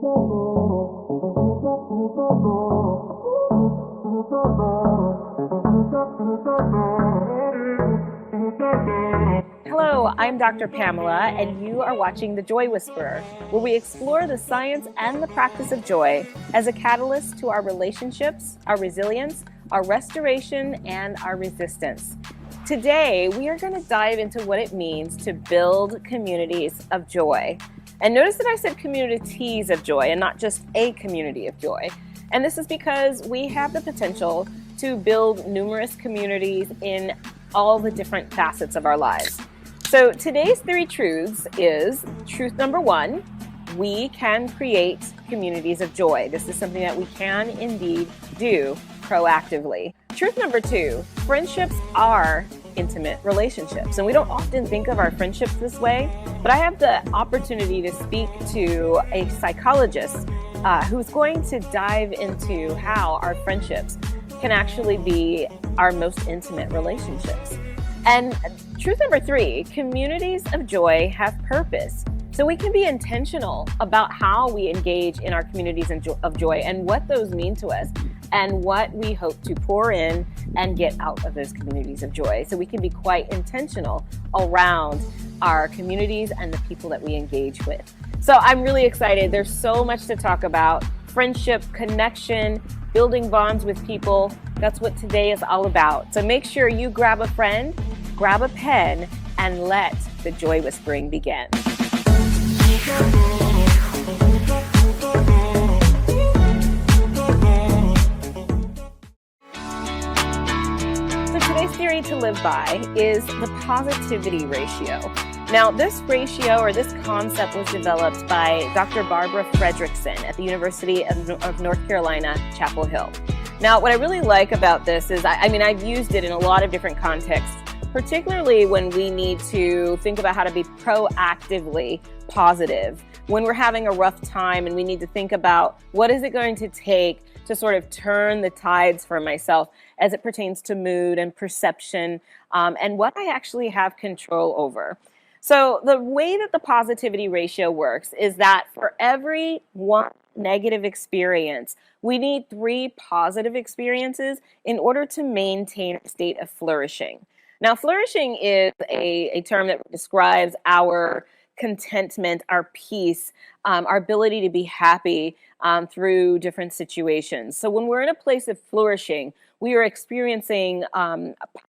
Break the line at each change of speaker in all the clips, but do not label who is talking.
Hello, I'm Dr. Pamela, and you are watching The Joy Whisperer, where we explore the science and the practice of joy as a catalyst to our relationships, our resilience, our restoration, and our resistance. Today, we are going to dive into what it means to build communities of joy. And notice that I said communities of joy and not just a community of joy. And this is because we have the potential to build numerous communities in all the different facets of our lives. So today's 3 truths is truth number 1, we can create communities of joy. This is something that we can indeed do proactively. Truth number 2, friendships are intimate relationships. And we don't often think of our friendships this way, but I have the opportunity to speak to a psychologist who's going to dive into how our friendships can actually be our most intimate relationships. And truth number 3, communities of joy have purpose. So we can be intentional about how we engage in our communities of joy and what those mean to us and what we hope to pour in and get out of those communities of joy. So we can be quite intentional around our communities and the people that we engage with. So I'm really excited. There's so much to talk about. Friendship, connection, building bonds with people. That's what today is all about. So make sure you grab a friend, grab a pen, and let the joy whispering begin. So today's theory to live by is the positivity ratio. Now, this ratio or this concept was developed by Dr. Barbara Fredrickson at the University of North Carolina, Chapel Hill. Now, what I really like about this is, I've used it in a lot of different contexts, particularly when we need to think about how to be proactively positive. When we're having a rough time and we need to think about what is it going to take to sort of turn the tides for myself as it pertains to mood and perception and what I actually have control over. So the way that the positivity ratio works is that for every 1 negative experience, we need 3 positive experiences in order to maintain a state of flourishing. Now, flourishing is a term that describes our contentment, our peace, our ability to be happy through different situations. So when we're in a place of flourishing, we are experiencing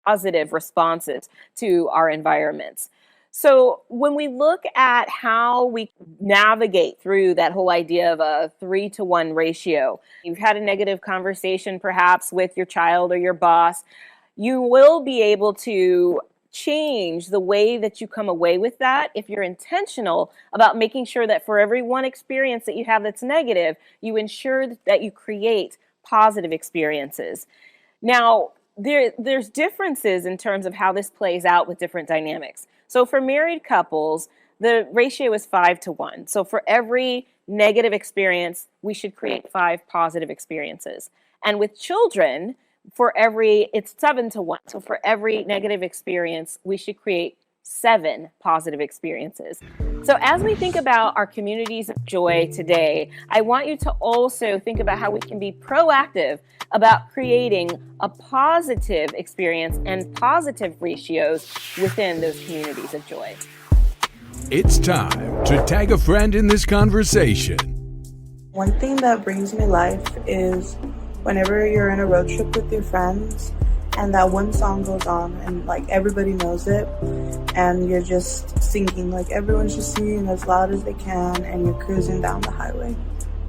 positive responses to our environments. So when we look at how we navigate through that whole idea of a 3-to-1 ratio, you've had a negative conversation perhaps with your child or your boss, you will be able to change the way that you come away with that if you're intentional about making sure that for every 1 experience that you have that's negative, you ensure that you create positive experiences. Now, there's differences in terms of how this plays out with different dynamics. So for married couples, the ratio is 5-to-1. So for every negative experience, we should create 5 positive experiences. And with children, it's 7-to-1. So for every negative experience, we should create 7 positive experiences. So as we think about our communities of joy today, I want you to also think about how we can be proactive about creating a positive experience and positive ratios within those communities of joy.
It's time to tag a friend in this conversation.
One thing that brings me life is whenever you're in a road trip with your friends and that one song goes on and like everybody knows it and you're just singing, like everyone's just singing as loud as they can and you're cruising down the highway.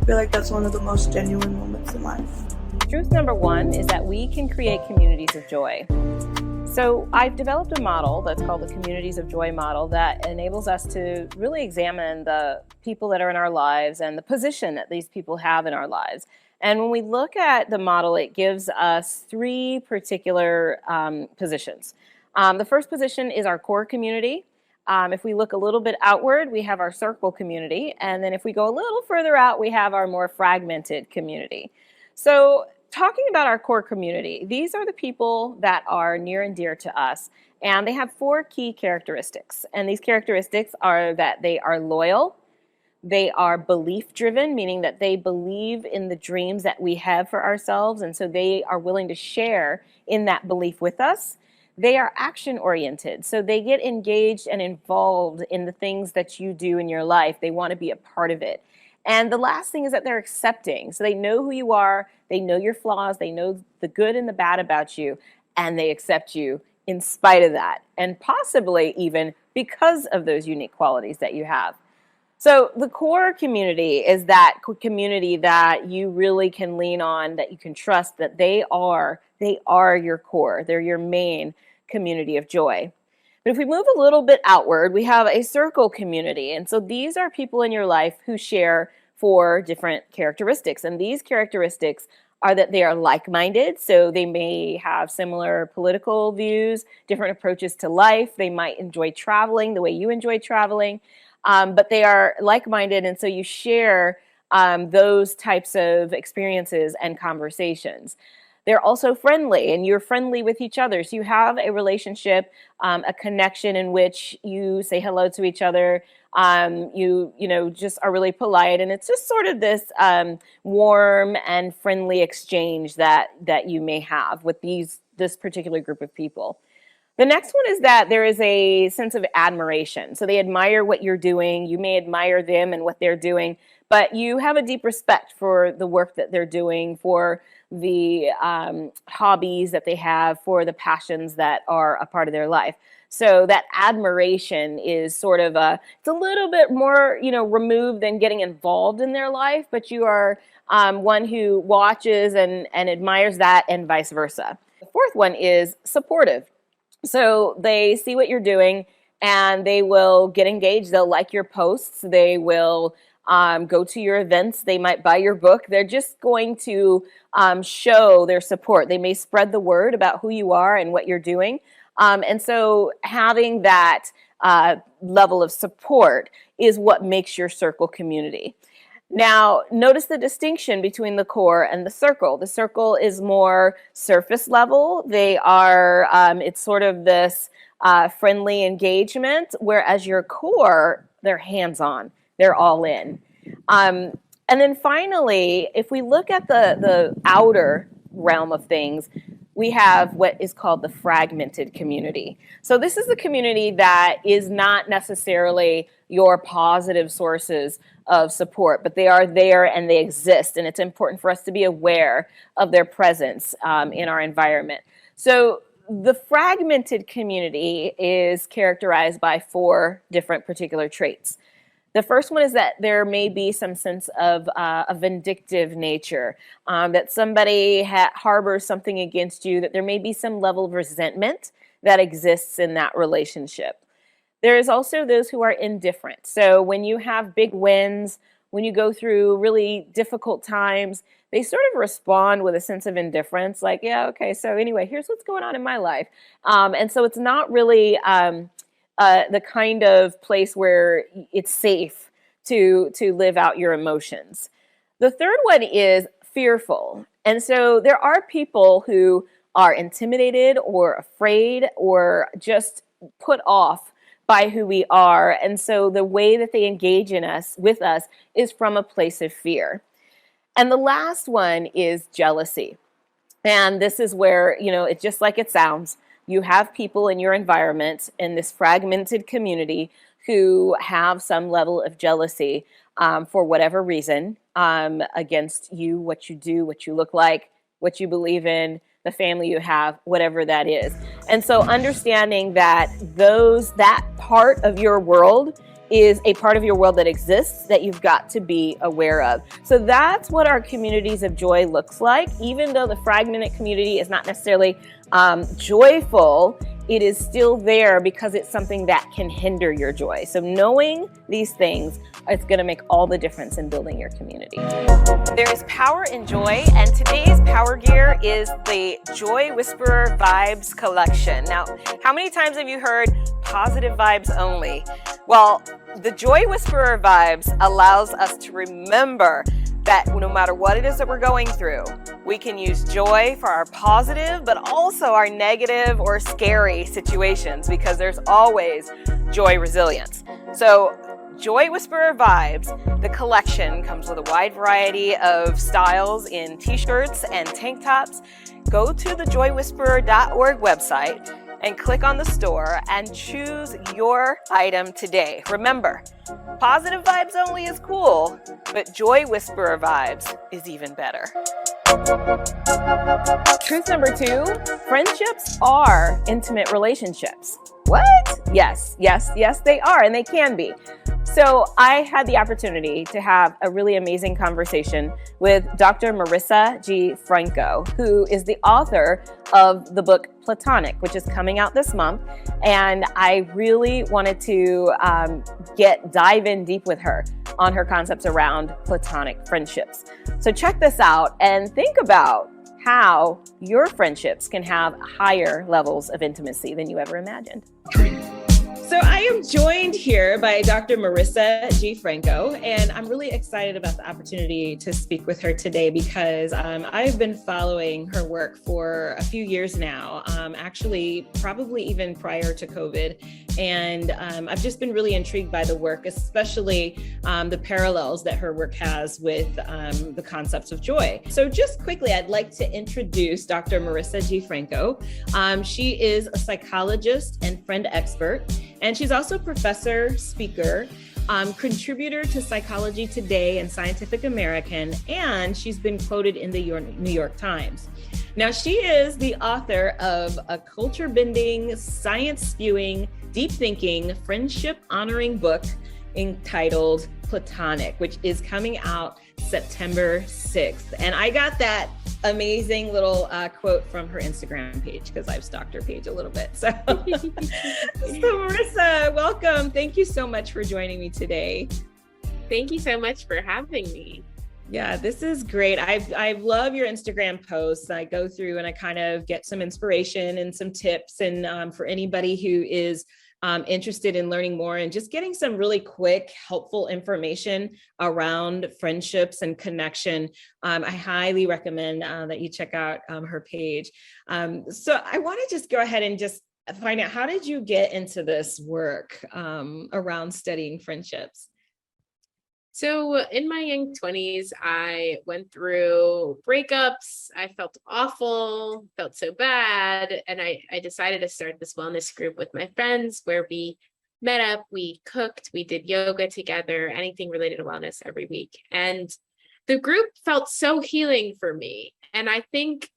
I feel like that's one of the most genuine moments in life.
Truth number 1 is that we can create communities of joy. So I've developed a model that's called the Communities of Joy model that enables us to really examine the people that are in our lives and the position that these people have in our lives. And when we look at the model, it gives us 3 particular positions. The first position is our core community. If we look a little bit outward, we have our circle community. And then if we go a little further out, we have our more fragmented community. So talking about our core community, these are the people that are near and dear to us. And they have 4 key characteristics. And these characteristics are that they are loyal, They are belief driven, meaning that they believe in the dreams that we have for ourselves, and so they are willing to share in that belief with us. They are action oriented, so they get engaged and involved in the things that you do in your life. They want to be a part of it. And the last thing is that they're accepting. So they know who you are, they know your flaws, they know the good and the bad about you, and they accept you in spite of that, and possibly even because of those unique qualities that you have. So the core community is that community that you really can lean on, that you can trust, that they are your core. They're your main community of joy. But if we move a little bit outward, we have a circle community. And so these are people in your life who share 4 different characteristics. And these characteristics are that they are like-minded. So they may have similar political views, different approaches to life. They might enjoy traveling the way you enjoy traveling. But they are like-minded, and so you share those types of experiences and conversations. They're also friendly, and you're friendly with each other. So you have a relationship, a connection in which you say hello to each other. You just are really polite, and it's just sort of this warm and friendly exchange that you may have with this particular group of people. The next one is that there is a sense of admiration. So they admire what you're doing. You may admire them and what they're doing, but you have a deep respect for the work that they're doing, for the hobbies that they have, for the passions that are a part of their life. So that admiration is sort of it's a little bit more, removed than getting involved in their life, but you are one who watches and admires that, and vice versa. The fourth one is supportive. So they see what you're doing and they will get engaged. They'll like your posts. They will go to your events. They might buy your book. They're just going to show their support. They may spread the word about who you are and what you're doing. And so having that level of support is what makes your circle community. Now, notice the distinction between the core and the circle. The circle is more surface level. They are, it's sort of this friendly engagement, whereas your core, they're hands-on. They're all in. And then finally, if we look at the outer realm of things, we have what is called the fragmented community. So this is the community that is not necessarily your positive sources of support, but they are there and they exist, and it's important for us to be aware of their presence in our environment. So the fragmented community is characterized by 4 different particular traits. The first one is that there may be some sense of a vindictive nature, that somebody harbors something against you, that there may be some level of resentment that exists in that relationship. There is also those who are indifferent. So when you have big wins, when you go through really difficult times, they sort of respond with a sense of indifference, like, yeah, okay, so anyway, here's what's going on in my life. And so it's not really the kind of place where it's safe to live out your emotions. The third one is fearful. And so there are people who are intimidated or afraid or just put off by who we are. And so the way that they engage with us is from a place of fear. And the last one is jealousy. And this is where, it's just like it sounds. You have people in your environment in this fragmented community who have some level of jealousy for whatever reason against you, what you do, what you look like, what you believe in, the family you have, whatever that is. And so understanding that that part of your world is a part of your world that exists that you've got to be aware of. So that's what our communities of joy looks like. Even though the fragmented community is not necessarily joyful, it is still there because it's something that can hinder your joy. So knowing these things is going to make all the difference in building your community. There is power in joy, and today's power gear is the Joy Whisperer Vibes collection. Now, how many times have you heard positive vibes only? Well, the Joy Whisperer Vibes allows us to remember that no matter what it is that we're going through, we can use joy for our positive, but also our negative or scary situations, because there's always joy resilience. So Joy Whisperer Vibes. The collection comes with a wide variety of styles in t-shirts and tank tops. Go to the joywhisperer.org website and click on the store and choose your item today. Remember, positive vibes only is cool, but Joy Whisperer Vibes is even better. Truth number 2, friendships are intimate relationships. What? Yes, they are, and they can be. So I had the opportunity to have a really amazing conversation with Dr. Marissa G. Franco, who is the author of the book Platonic, which is coming out this month. And I really wanted to dive in deep with her on her concepts around platonic friendships. So check this out and think about how your friendships can have higher levels of intimacy than you ever imagined. So I am joined here by Dr. Marissa G. Franco, and I'm really excited about the opportunity to speak with her today because I've been following her work for a few years now, actually probably even prior to COVID. And I've just been really intrigued by the work, especially the parallels that her work has with the concepts of joy. So just quickly, I'd like to introduce Dr. Marissa G. Franco. She is a psychologist and friend expert, and she's also professor, speaker, contributor to Psychology Today and Scientific American, and she's been quoted in the New York Times. Now, she is the author of a culture-bending, science-spewing, deep-thinking, friendship-honoring book entitled Platonic, which is coming out September 6th. And I got that amazing little quote from her Instagram page because I've stalked her page a little bit. So Marissa, welcome. Thank you so much for joining me today.
Thank you so much for having me.
Yeah, this is great. I love your Instagram posts. I go through and I kind of get some inspiration and some tips. And for anybody who is interested in learning more and just getting some really quick, helpful information around friendships and connection, I highly recommend that you check out her page. So I want to just go ahead and just find out, how did you get into this work around studying friendships?
So in my young 20s, I went through breakups. I felt awful, felt so bad. And I decided to start this wellness group with my friends where we met up, we cooked, we did yoga together, anything related to wellness every week. And the group felt so healing for me. And I think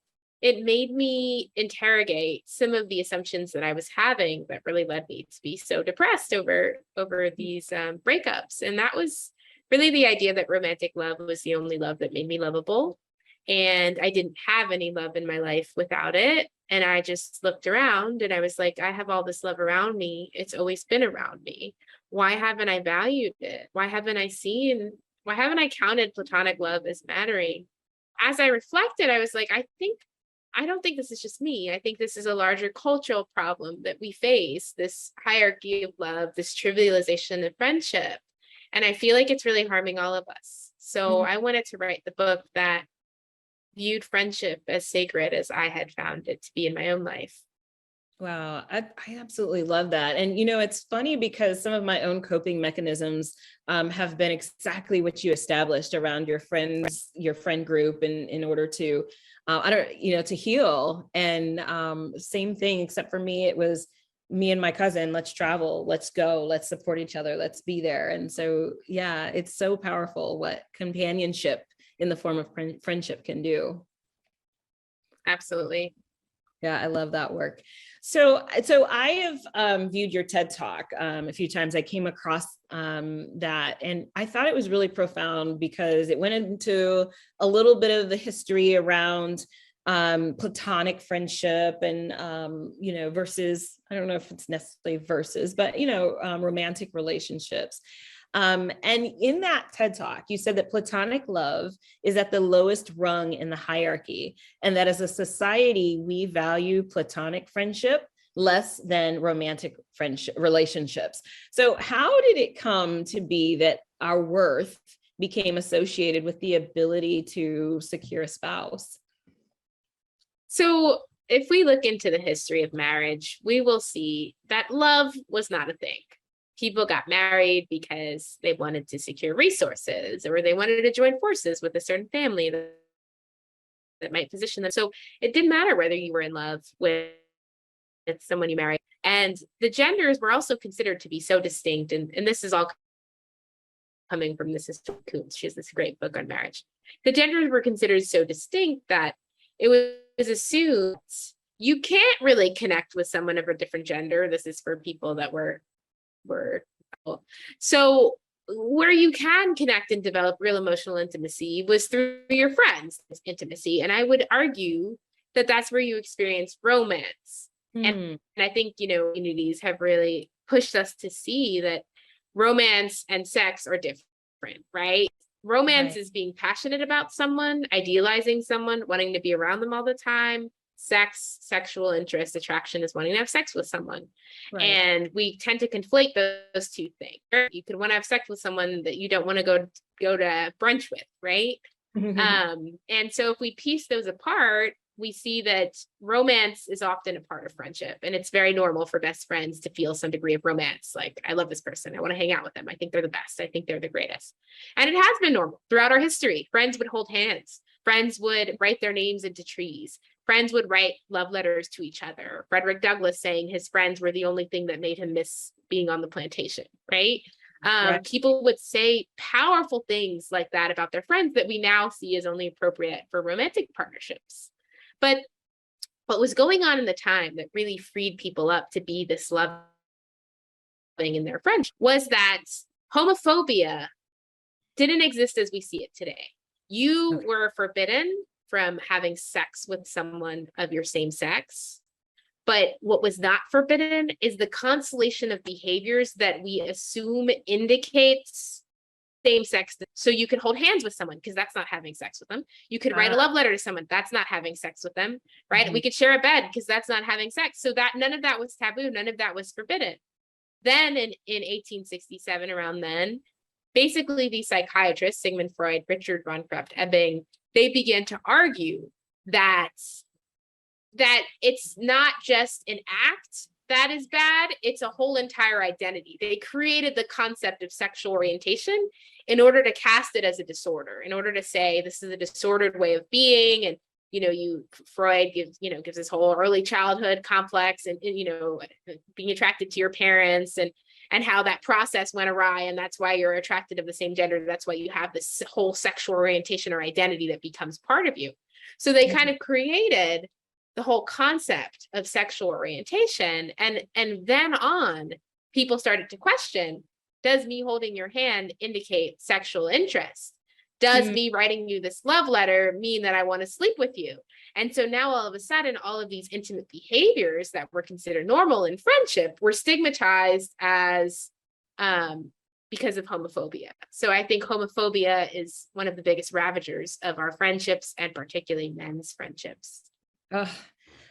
it made me interrogate some of the assumptions that I was having that really led me to be so depressed over these breakups. And that was really the idea that romantic love was the only love that made me lovable. And I didn't have any love in my life without it. And I just looked around and I was like, I have all this love around me. It's always been around me. Why haven't I valued it? Why haven't I counted platonic love as mattering? As I reflected, I was like, I don't think this is just me. I think this is a larger cultural problem that we face, this hierarchy of love, this trivialization of friendship. And I feel like it's really harming all of us. So I wanted to write the book that viewed friendship as sacred as I had found it to be in my own life.
Wow, I absolutely love that. And, it's funny because some of my own coping mechanisms have been exactly what you established around your friend group, and in order to, to heal. And same thing, except for me, it was me and my cousin, let's travel, let's go, let's support each other, let's be there. And so, yeah, it's so powerful what companionship in the form of friendship can do.
Absolutely.
Yeah, I love that work. So I have viewed your TED Talk a few times. I came across that, and I thought it was really profound because it went into a little bit of the history around platonic friendship and, versus, I don't know if it's necessarily versus, but, romantic relationships. And in that TED Talk, you said that platonic love is at the lowest rung in the hierarchy, and that as a society, we value platonic friendship less than romantic friendship relationships. So how did it come to be that our worth became associated with the ability to secure a spouse?
So if we look into the history of marriage, we will see that love was not a thing. People got married because they wanted to secure resources, or they wanted to join forces with a certain family that might position them. So it didn't matter whether you were in love with someone you married. And the genders were also considered to be so distinct. And this is all coming from this Sister Coombs. She has this great book on marriage. The genders were considered so distinct that it was assumed you can't really connect with someone of a different gender. This is for people that were so where you can connect and develop real emotional intimacy was through your friends' intimacy. And I would argue that that's where you experience romance. And I think, communities have really pushed us to see that romance and sex are different, right? Romance is being passionate about someone, idealizing someone, wanting to be around them all the time. Sex, sexual interest, attraction is wanting to have sex with someone. Right. And we tend to conflate those two things. You could want to have sex with someone that you don't want to go to brunch with, right? And so if we piece those apart, we see that romance is often a part of friendship. And it's very normal for best friends to feel some degree of romance. Like, I love this person. I want to hang out with them. I think they're the best. I think they're the greatest. And it has been normal throughout our history. Friends would hold hands. Friends would write their names into trees. Friends would write love letters to each other. Frederick Douglass saying his friends were the only thing that made him miss being on the plantation, right? People would say powerful things like that about their friends that we now see as only appropriate for romantic partnerships. But what was going on in the time that really freed people up to be this loving in their friendship was that homophobia didn't exist as we see it today. You were forbidden from having sex with someone of your same sex. But what was not forbidden is the constellation of behaviors that we assume indicates same sex. So you could hold hands with someone because that's not having sex with them. You could write a love letter to someone. That's not having sex with them, right? We could share a bed because that's not having sex. So that none of that was taboo. None of that was forbidden. Then in 1867, around then, basically these psychiatrists, Sigmund Freud, Richard von Krafft-Ebing, they began to argue that it's not just an act that is bad, it's a whole entire identity. They created the concept of sexual orientation in order to cast it as a disorder, in order to say this is a disordered way of being. And Freud gives his whole early childhood complex and being attracted to your parents and how that process went awry, and that's why you're attracted of the same gender. That's why you have this whole sexual orientation or identity that becomes part of you. So they kind of created the whole concept of sexual orientation. And then on, people started to question, does me holding your hand indicate sexual interest? Does me writing you this love letter mean that I want to sleep with you? And so now all of a sudden, all of these intimate behaviors that were considered normal in friendship were stigmatized as because of homophobia. So I think homophobia is one of the biggest ravagers of our friendships, and particularly men's friendships.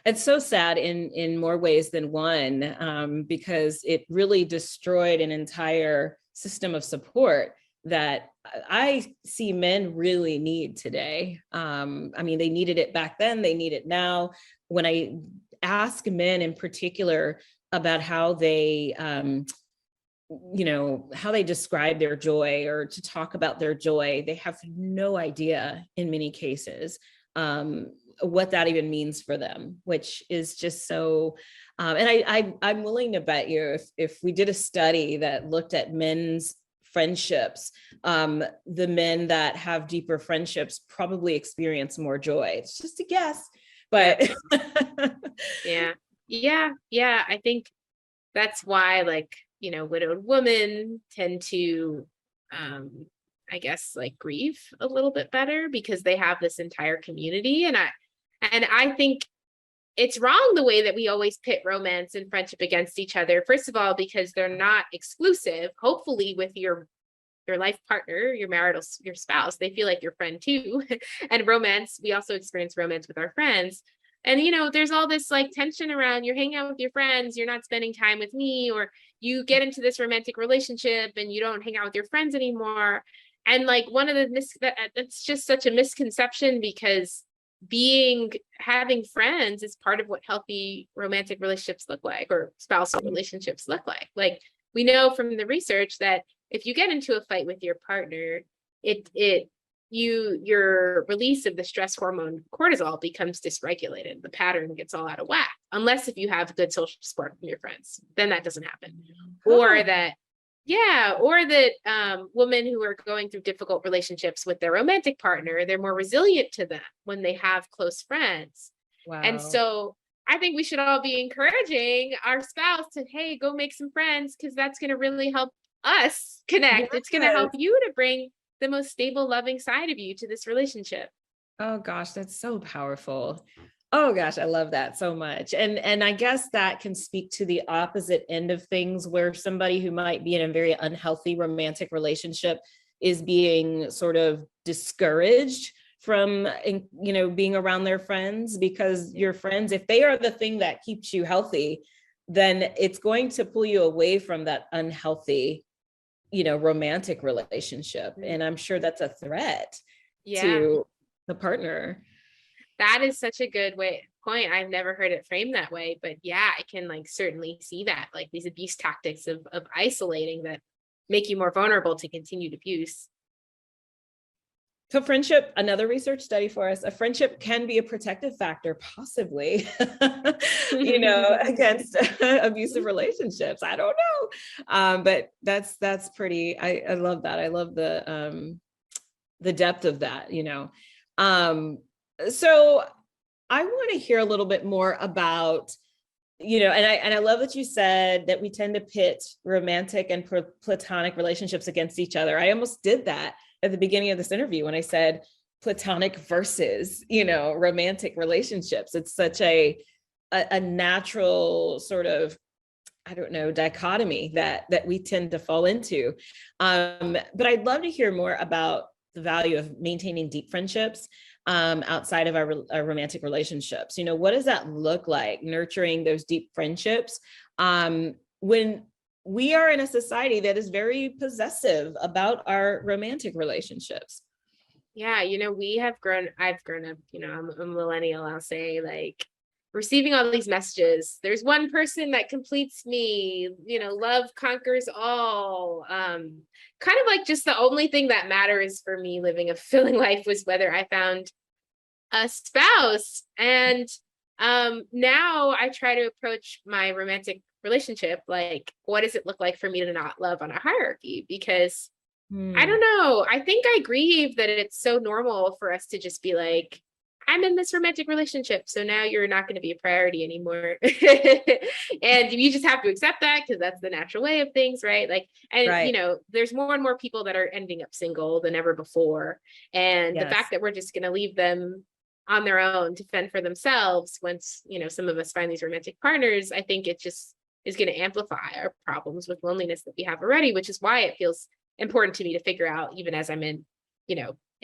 It's so sad in more ways than one, because it really destroyed an entire system of support that I see men really need today. They needed it back then, they need it now. When I ask men in particular about how they, how they describe their joy or to talk about their joy, they have no idea in many cases what that even means for them, which is just so, and I'm willing to bet you if we did a study that looked at men's friendships, the men that have deeper friendships probably experience more joy. It's just a guess, but
yeah. I think that's why, widowed women tend to, grieve a little bit better because they have this entire community. And I think it's wrong the way that we always pit romance and friendship against each other. First of all, because they're not exclusive. Hopefully with your life partner, your spouse, they feel like your friend too. And romance, we also experience romance with our friends. And, there's all this tension around you're hanging out with your friends, you're not spending time with me, or you get into this romantic relationship and you don't hang out with your friends anymore. And one of that's just such a misconception, because having friends is part of what healthy romantic relationships look like, or spousal relationships look like. we know from the research that if you get into a fight with your partner, your release of the stress hormone cortisol becomes dysregulated. The pattern gets all out of whack, unless if you have good social support from your friends, then that doesn't happen. Or that women who are going through difficult relationships with their romantic partner, they're more resilient to them when they have close friends.
Wow.
And so I think we should all be encouraging our spouse to, hey, go make some friends, because that's going to really help us connect. It's going to help you to bring the most stable, loving side of you to this relationship.
Oh gosh, that's so powerful. Oh gosh, I love that so much. And I guess that can speak to the opposite end of things, where somebody who might be in a very unhealthy romantic relationship is being sort of discouraged from, being around their friends, because your friends, if they are the thing that keeps you healthy, then it's going to pull you away from that unhealthy, romantic relationship. And I'm sure that's a threat to the partner.
That is such a good point. I've never heard it framed that way, but yeah, I can certainly see that, these abuse tactics of isolating that make you more vulnerable to continued abuse.
So friendship, another research study for us, a friendship can be a protective factor, possibly, against abusive relationships. I don't know. But that's pretty, I love that. I love the depth of that, So I want to hear a little bit more about, and I love that you said that we tend to pit romantic and platonic relationships against each other. I almost did that at the beginning of this interview when I said platonic versus, romantic relationships. It's such a natural sort of, dichotomy that we tend to fall into. But I'd love to hear more about the value of maintaining deep friendships outside of our romantic relationships. What does that look like, nurturing those deep friendships when we are in a society that is very possessive about our romantic relationships?
Yeah, I've grown up, I'm a millennial, I'll say, receiving all these messages. There's one person that completes me, love conquers all. Kind of just the only thing that matters for me living a fulfilling life was whether I found a spouse. And now I try to approach my romantic relationship what does it look like for me to not love on a hierarchy? Because I don't know, I think I grieve that it's so normal for us to just be I'm in this romantic relationship, so now you're not going to be a priority anymore. And you just have to accept that, because that's the natural way of things, right? There's more and more people that are ending up single than ever before. And the fact that we're just going to leave them on their own to fend for themselves once, some of us find these romantic partners, I think it just is going to amplify our problems with loneliness that we have already, which is why it feels important to me to figure out, even as I'm in,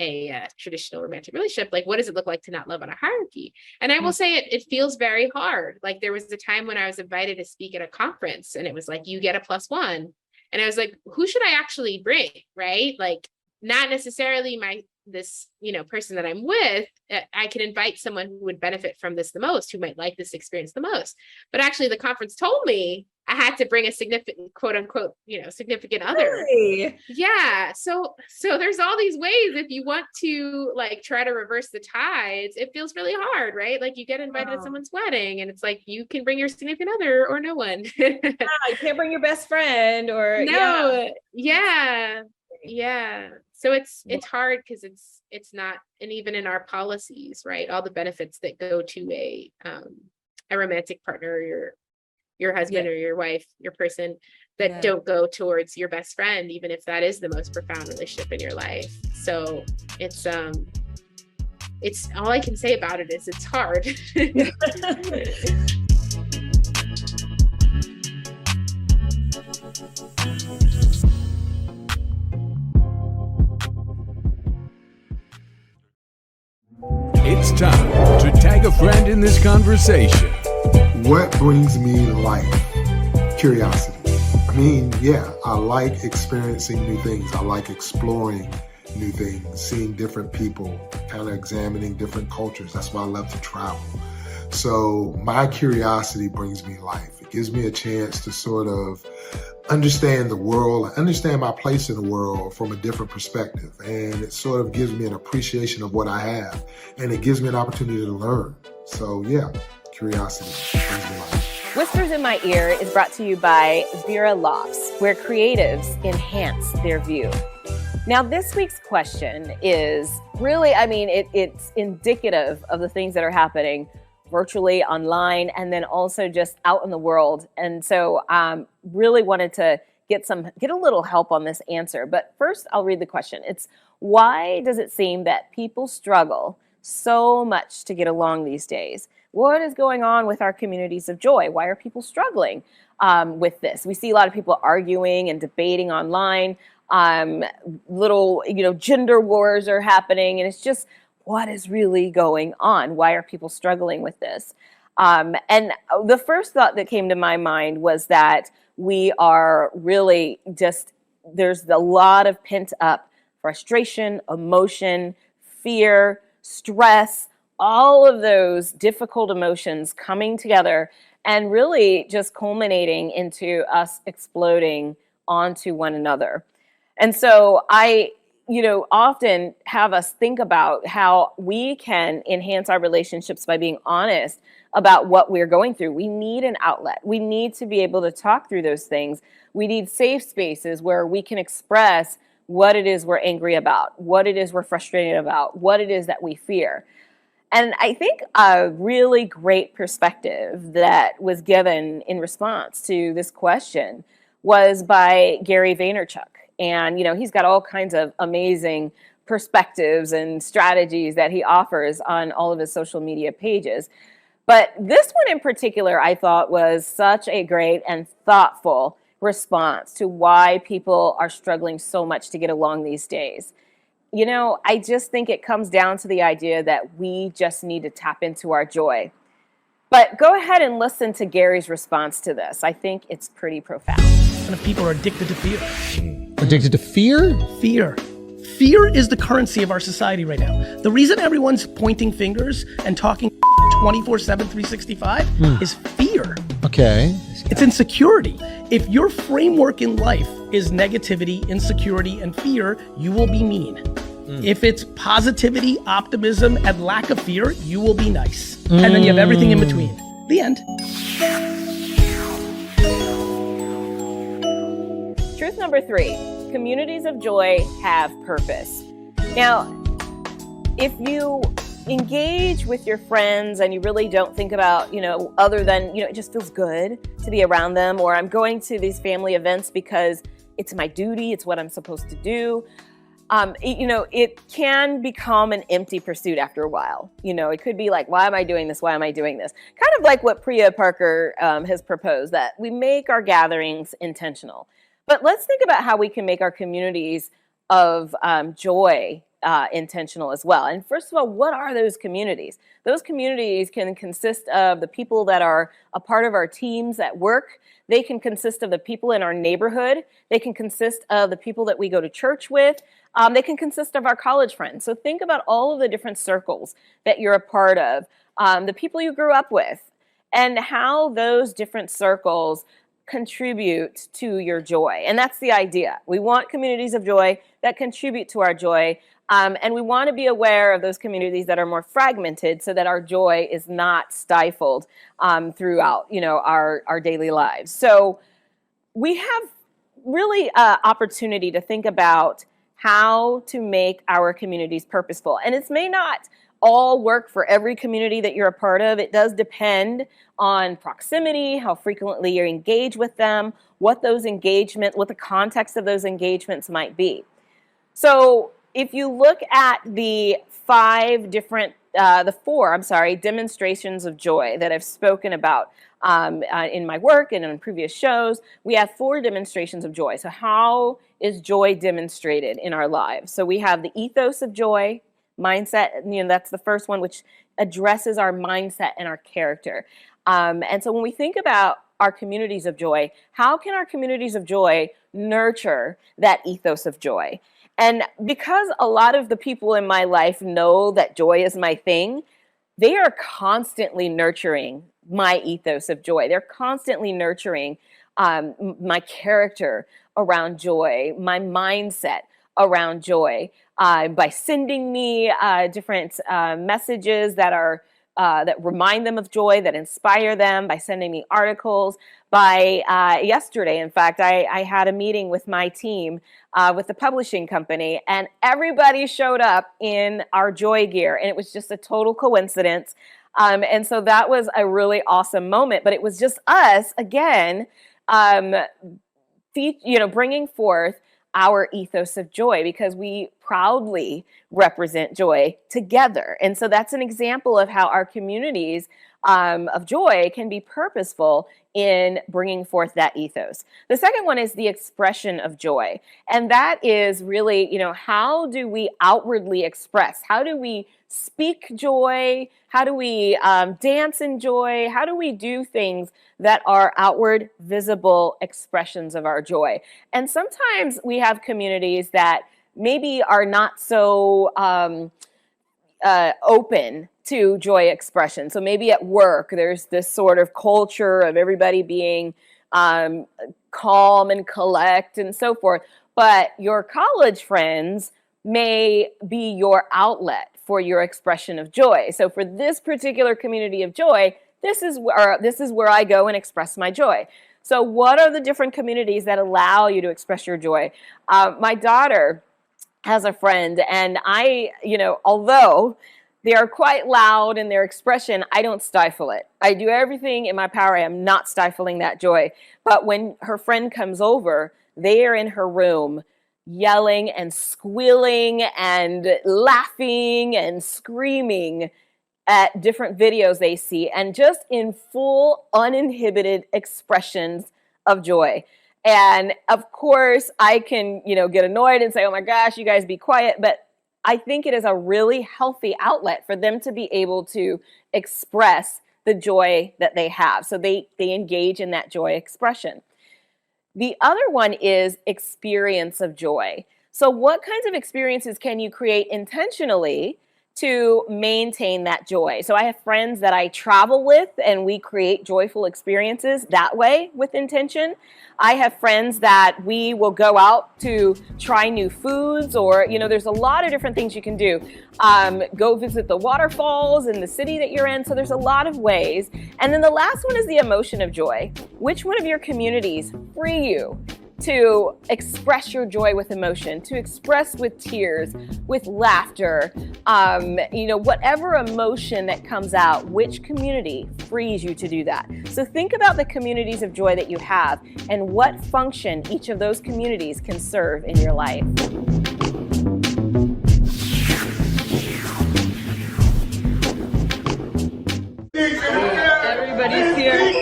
a traditional romantic relationship, what does it look like to not love on a hierarchy? And I will say it feels very hard. There was a time when I was invited to speak at a conference, and it was you get a +1. And I was who should I actually bring? Right? Not necessarily this person that I'm with. I can invite someone who would benefit from this the most, who might like this experience the most. But actually the conference told me I had to bring a significant, quote unquote, significant other.
Really?
Yeah. So there's all these ways, if you want to try to reverse the tides, it feels really hard, right? You get invited to someone's wedding, and it's you can bring your significant other or no one.
You can't bring your best friend or
no. Yeah. So it's hard, because it's not, and even in our policies, right? All the benefits that go to a romantic partner, your husband or your wife, your person, that don't go towards your best friend, even if that is the most profound relationship in your life. So it's all I can say about it is it's hard.
It's time to tag a friend in this conversation.
What brings me life? Curiosity. I like experiencing new things. I like exploring new things, seeing different people, kind of examining different cultures. That's why I love to travel. So my curiosity brings me life. It gives me a chance to sort of understand the world, I understand my place in the world from a different perspective. And it sort of gives me an appreciation of what I have. And it gives me an opportunity to learn. So yeah, curiosity brings me life.
Whispers in My Ear is brought to you by Vera Lofts, where creatives enhance their view. Now, this week's question is really, it's indicative of the things that are happening virtually, online, and then also just out in the world. And so really wanted to get a little help on this answer. But first, I'll read the question. It's, why does it seem that people struggle so much to get along these days? What is going on with our communities of joy? Why are people struggling with this? We see a lot of people arguing and debating online. Little, gender wars are happening, and it's just, what is really going on? Why are people struggling with this? And the first thought that came to my mind was that we are really there's a lot of pent up frustration, emotion, fear, stress, all of those difficult emotions coming together and really just culminating into us exploding onto one another. And so I often have us think about how we can enhance our relationships by being honest about what we're going through. We need an outlet. We need to be able to talk through those things. We need safe spaces where we can express what it is we're angry about, what it is we're frustrated about, what it is that we fear. And I think a really great perspective that was given in response to this question was by Gary Vaynerchuk. And, he's got all kinds of amazing perspectives and strategies that he offers on all of his social media pages. But this one in particular, I thought was such a great and thoughtful response to why people are struggling so much to get along these days. I just think it comes down to the idea that we just need to tap into our joy. But go ahead and listen to Gary's response to this. I think it's pretty profound.
If people are addicted to fear.
Addicted to fear?
Fear. Fear is the currency of our society right now. The reason everyone's pointing fingers and talking 24/7, 365 is fear.
Okay.
It's insecurity. If your framework in life is negativity, insecurity, and fear, you will be mean. If it's positivity, optimism, and lack of fear, you will be nice. And then you have everything in between. The end.
Truth number 3, communities of joy have purpose. Now, if you engage with your friends and you really don't think about, other than, it just feels good to be around them, or I'm going to these family events because it's my duty, it's what I'm supposed to do. It can become an empty pursuit after a while. It could be like, why am I doing this? Why am I doing this? Kind of like what Priya Parker has proposed, that we make our gatherings intentional. But let's think about how we can make our communities of joy intentional as well. And first of all, what are those communities? Those communities can consist of the people that are a part of our teams at work. They can consist of the people in our neighborhood. They can consist of the people that we go to church with. They can consist of our college friends. So think about all of the different circles that you're a part of, the people you grew up with, and how those different circles contribute to your joy. And that's the idea. We want communities of joy that contribute to our joy. And we want to be aware of those communities that are more fragmented so that our joy is not stifled throughout, our daily lives. So we have really opportunity to think about how to make our communities purposeful. And it may not all work for every community that you're a part of. It does depend on proximity, how frequently you engage with them, what the context of those engagements might be. So if you look at the four demonstrations of joy that I've spoken about in my work and in previous shows, we have 4 demonstrations of joy. So how is joy demonstrated in our lives? So we have the ethos of joy, mindset, that's the first one, which addresses our mindset and our character. And so when we think about our communities of joy, how can our communities of joy nurture that ethos of joy? And because a lot of the people in my life know that joy is my thing, they are constantly nurturing my ethos of joy. They're constantly nurturing my character around joy, my mindset around joy, by sending me different messages that are that remind them of joy, that inspire them, by sending me articles. By yesterday, in fact, I had a meeting with my team with the publishing company, and everybody showed up in our joy gear, and it was just a total coincidence. And so that was a really awesome moment, but it was just us again, bringing forth our ethos of joy, because we proudly represent joy together. And so that's an example of how our communities of joy can be purposeful in bringing forth that ethos. The second one is the expression of joy. And that is really, how do we outwardly express? How do we speak joy? How do we dance in joy? How do we do things that are outward, visible expressions of our joy? And sometimes we have communities that maybe are not so open to joy expression. So maybe at work, there's this sort of culture of everybody being calm and collect and so forth. But your college friends may be your outlet for your expression of joy. So for this particular community of joy, this is where I go and express my joy. So what are the different communities that allow you to express your joy? My daughter has a friend, and although they are quite loud in their expression, I don't stifle it. I do everything in my power. I am not stifling that joy. But when her friend comes over, they are in her room yelling and squealing and laughing and screaming at different videos they see, and just in full uninhibited expressions of joy. And of course, I can, get annoyed and say, oh my gosh, you guys be quiet. But I think it is a really healthy outlet for them to be able to express the joy that they have. So they engage in that joy expression. The other one is experience of joy. So what kinds of experiences can you create intentionally to maintain that joy? So I have friends that I travel with, and we create joyful experiences that way with intention. I have friends that we will go out to try new foods, or, there's a lot of different things you can do. Go visit the waterfalls in the city that you're in. So there's a lot of ways. And then the last one is the emotion of joy. Which one of your communities free you to express your joy with emotion, to express with tears, with laughter, whatever emotion that comes out, which community frees you to do that? So think about the communities of joy that you have and what function each of those communities can serve in your life.
Everybody's here.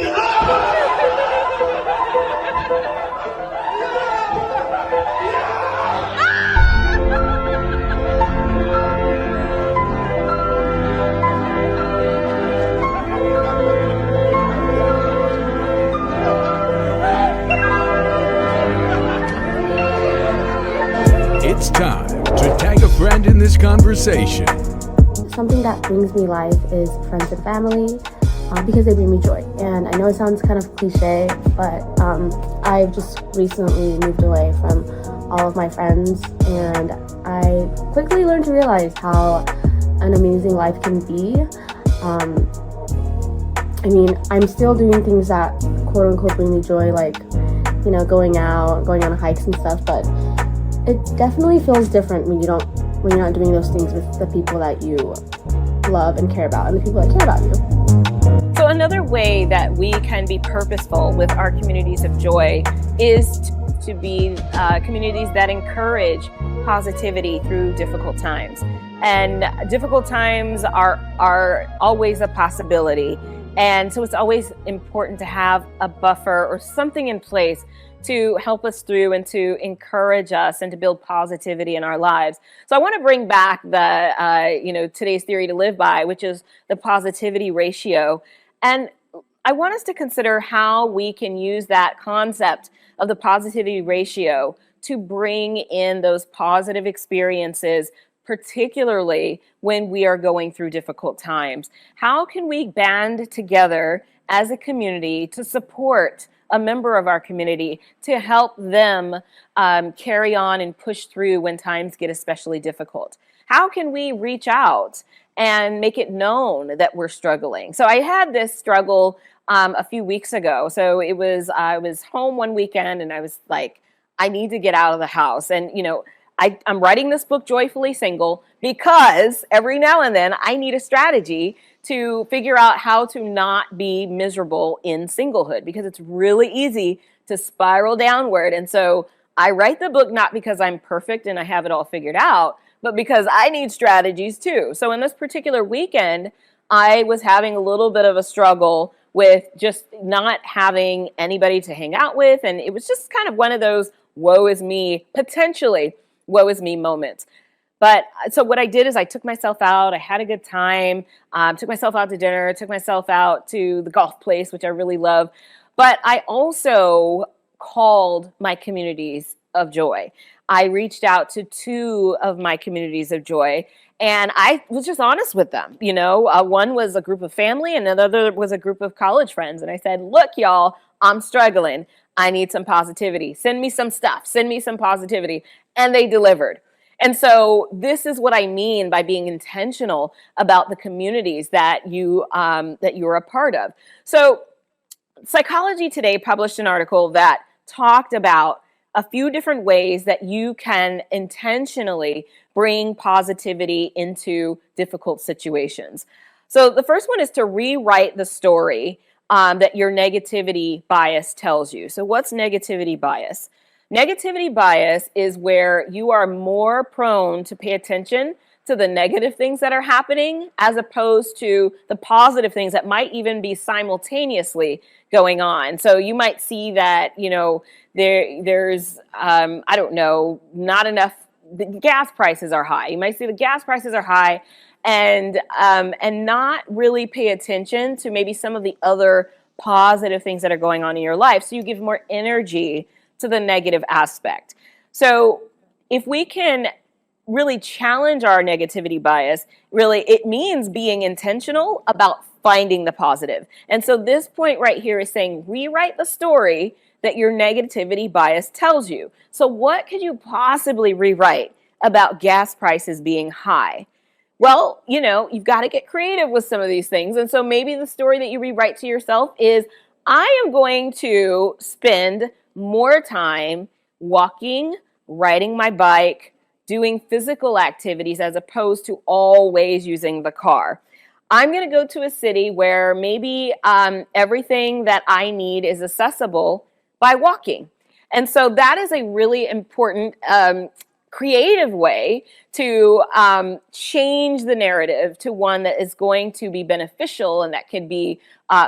It's time to tag a friend in this conversation.
Something that brings me life is friends and family, because they bring me joy. And I know it sounds kind of cliche, but I've just recently moved away from all of my friends, and I quickly learned to realize how an amazing life can be. I'm still doing things that quote unquote bring me joy, like, going on hikes and stuff, but it definitely feels different when you're not doing those things with the people that you love and care about, and the people that care about you.
So another way that we can be purposeful with our communities of joy is to be communities that encourage positivity through difficult times. And difficult times are always a possibility. And so it's always important to have a buffer or something in place to help us through and to encourage us and to build positivity in our lives. So I want to bring back the, today's theory to live by, which is the positivity ratio. And I want us to consider how we can use that concept of the positivity ratio to bring in those positive experiences, particularly when we are going through difficult times. How can we band together as a community to support a member of our community to help them carry on and push through when times get especially difficult? How can we reach out and make it known that we're struggling? So I had this struggle a few weeks ago. So I was home one weekend and I was like, I need to get out of the house. And, I'm writing this book, Joyfully Single, because every now and then I need a strategy to figure out how to not be miserable in singlehood, because it's really easy to spiral downward. And so I write the book not because I'm perfect and I have it all figured out, but because I need strategies too. So in this particular weekend, I was having a little bit of a struggle with just not having anybody to hang out with. And it was just kind of one of those woe is me, potentially woe is me moments. But so what I did is I took myself out. I had a good time, took myself out to dinner, took myself out to the golf place, which I really love. But I also called my communities of joy. I reached out to 2 of my communities of joy, and I was just honest with them. One was a group of family and another was a group of college friends. And I said, look, y'all, I'm struggling. I need some positivity. Send me some stuff. Send me some positivity. And they delivered. And so this is what I mean by being intentional about the communities that you are a part of. So Psychology Today published an article that talked about a few different ways that you can intentionally bring positivity into difficult situations. So the first one is to rewrite the story that your negativity bias tells you. So what's negativity bias? Negativity bias is where you are more prone to pay attention to the negative things that are happening as opposed to the positive things that might even be simultaneously going on. So you might see that, there's, not enough, the gas prices are high. You might see the gas prices are high and not really pay attention to maybe some of the other positive things that are going on in your life. So you give more energy to the negative aspect. So if we can really challenge our negativity bias, really it means being intentional about finding the positive. And so this point right here is saying rewrite the story that your negativity bias tells you. So what could you possibly rewrite about gas prices being high? Well, you've got to get creative with some of these things. And so maybe the story that you rewrite to yourself is, I am going to spend more time walking, riding my bike, doing physical activities as opposed to always using the car. I'm going to go to a city where maybe everything that I need is accessible by walking. And so that is a really important creative way to change the narrative to one that is going to be beneficial and that can be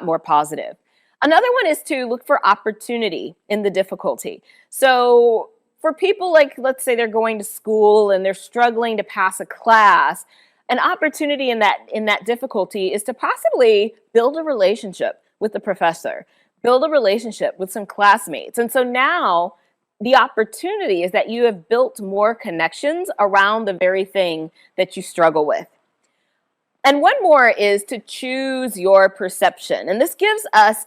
more positive. Another one is to look for opportunity in the difficulty. So for people like, let's say they're going to school and they're struggling to pass a class, an opportunity in that difficulty is to possibly build a relationship with the professor, build a relationship with some classmates. And so now the opportunity is that you have built more connections around the very thing that you struggle with. And one more is to choose your perception. And this gives us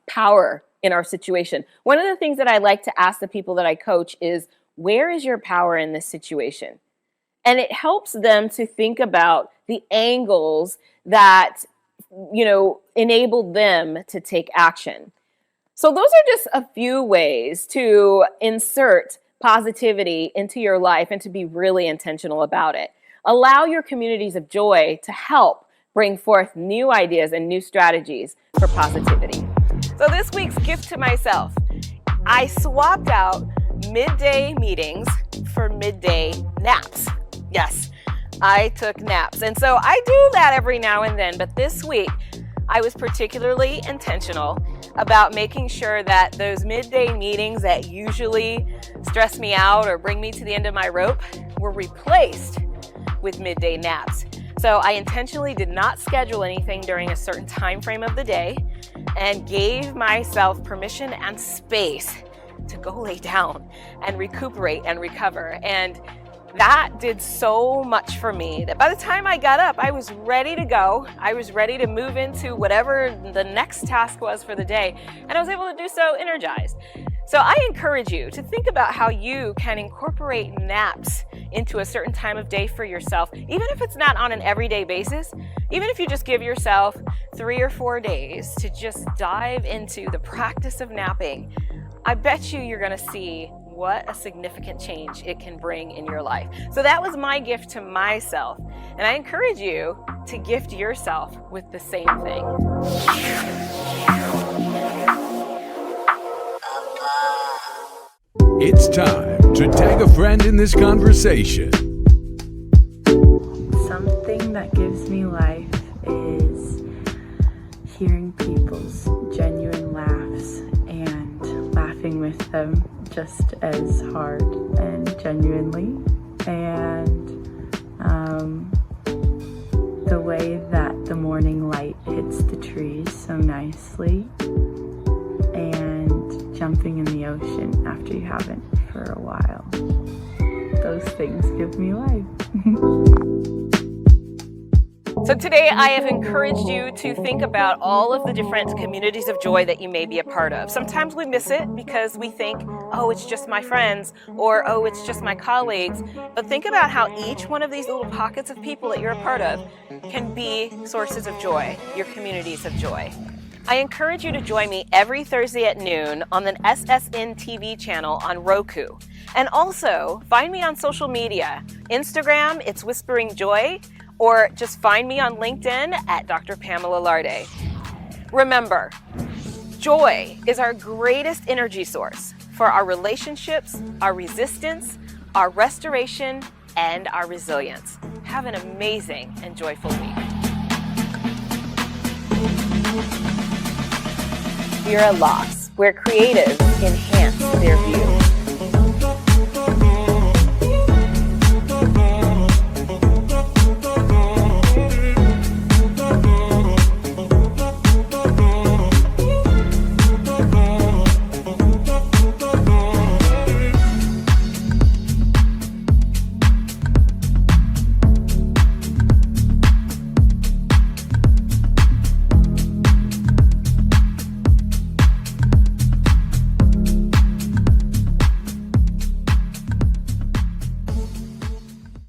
power in our situation. One of the things that I like to ask the people that I coach is, where is your power in this situation? And it helps them to think about the angles that, enable them to take action. So those are just a few ways to insert positivity into your life and to be really intentional about it. Allow your communities of joy to help bring forth new ideas and new strategies for positivity. So this week's gift to myself, I swapped out midday meetings for midday naps. Yes, I took naps. And so I do that every now and then, but this week I was particularly intentional about making sure that those midday meetings that usually stress me out or bring me to the end of my rope were replaced with midday naps. So I intentionally did not schedule anything during a certain time frame of the day and gave myself permission and space to go lay down and recuperate and recover. And That did so much for me that by the time I got up, I was ready to go. I was ready to move into whatever the next task was for the day, and I was able to do so energized. So I encourage you to think about how you can incorporate naps into a certain time of day for yourself, even if it's not on an everyday basis, even if you just give yourself 3 or 4 days to just dive into the practice of napping. I bet you're going to see what a significant change it can bring in your life. So that was my gift to myself, and I encourage you to gift yourself with the same thing.
It's time to tag a friend in this conversation.
Something that gives me life is hearing people's genuine laughs and laughing with them just as hard and genuinely. And the way that the morning light hits the trees so nicely, and jumping in the ocean after you haven't for a while. Those things give me life.
So today I have encouraged you to think about all of the different communities of joy that you may be a part of. Sometimes we miss it because we think, oh, it's just my friends, or oh, it's just my colleagues. But think about how each one of these little pockets of people that you're a part of can be sources of joy, your communities of joy. I encourage you to join me every Thursday at noon on the SSN TV channel on Roku. And also find me on social media. Instagram, it's Whispering Joy, or just find me on LinkedIn at Dr. Pamela Larde. Remember, joy is our greatest energy source for our relationships, our resistance, our restoration, and our resilience. Have an amazing and joyful week. We're a Loss, where creatives enhance their view.